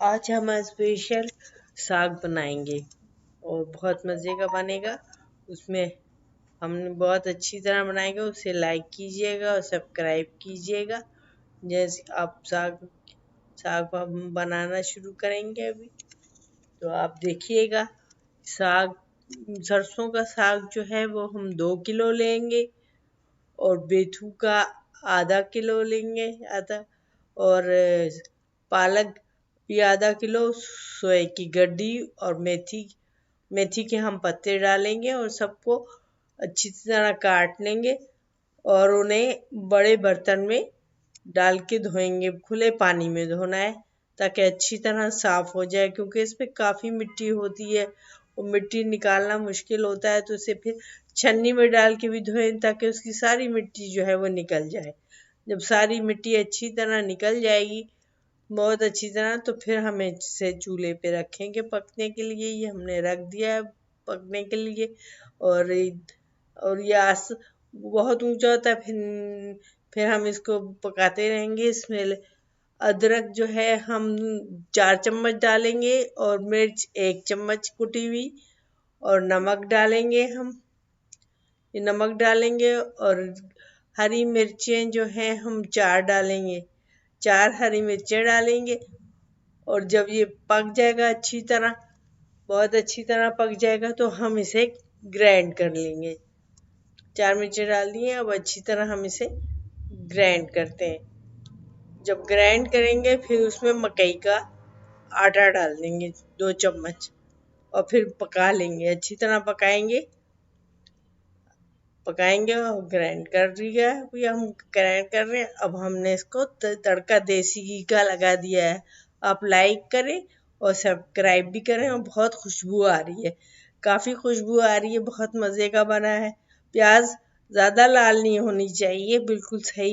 आज हम स्पेशल साग बनाएंगे और बहुत मज़े का बनेगा। उसमें हम बहुत अच्छी तरह बनाएंगे। उसे लाइक कीजिएगा और सब्सक्राइब कीजिएगा। जैसे आप साग साग हम बनाना शुरू करेंगे अभी, तो आप देखिएगा। साग सरसों का साग जो है वो हम 2 किलो लेंगे और बेथू का आधा किलो लेंगे आधा, और पालक भी आधा किलो, सोए की गड्डी और मेथी के हम पत्ते डालेंगे और सबको अच्छी तरह काट लेंगे और उन्हें बड़े बर्तन में डाल के धोएंगे। खुले पानी में धोना है ताकि अच्छी तरह साफ हो जाए, क्योंकि इसमें काफ़ी मिट्टी होती है और मिट्टी निकालना मुश्किल होता है। तो इसे फिर छन्नी में डाल के भी धोएं ताकि उसकी सारी मिट्टी जो है वो निकल जाए। जब सारी मिट्टी अच्छी तरह निकल जाएगी बहुत अच्छी तरह, तो फिर हम इसे चूल्हे पे रखेंगे पकने के लिए। ये हमने रख दिया है पकने के लिए। और ये आस बहुत ऊंचा होता है। फिर हम इसको पकाते रहेंगे। इसमें अदरक जो है हम 4 चम्मच डालेंगे और मिर्च 1 चम्मच कुटी हुई, और नमक डालेंगे हम। ये नमक डालेंगे और हरी मिर्चें जो हैं हम 4 डालेंगे। 4 हरी मिर्चें डालेंगे और जब ये पक जाएगा अच्छी तरह, बहुत अच्छी तरह पक जाएगा, तो हम इसे ग्राइंड कर लेंगे। 4 मिर्चें डाल दिए, अब अच्छी तरह हम इसे ग्राइंड करते हैं। जब ग्राइंड करेंगे फिर उसमें मकई का आटा डाल देंगे 2 चम्मच और फिर पका लेंगे। अच्छी तरह पकाएंगे और ग्राइंड कर दिया है। अभी हम ग्राइंड कर रहे हैं। अब हमने इसको तड़का देसी घी का लगा दिया है। आप लाइक करें और सब्सक्राइब भी करें। और बहुत खुशबू आ रही है, काफ़ी खुशबू आ रही है, बहुत मज़े का बना है। प्याज ज़्यादा लाल नहीं होनी चाहिए, बिल्कुल सही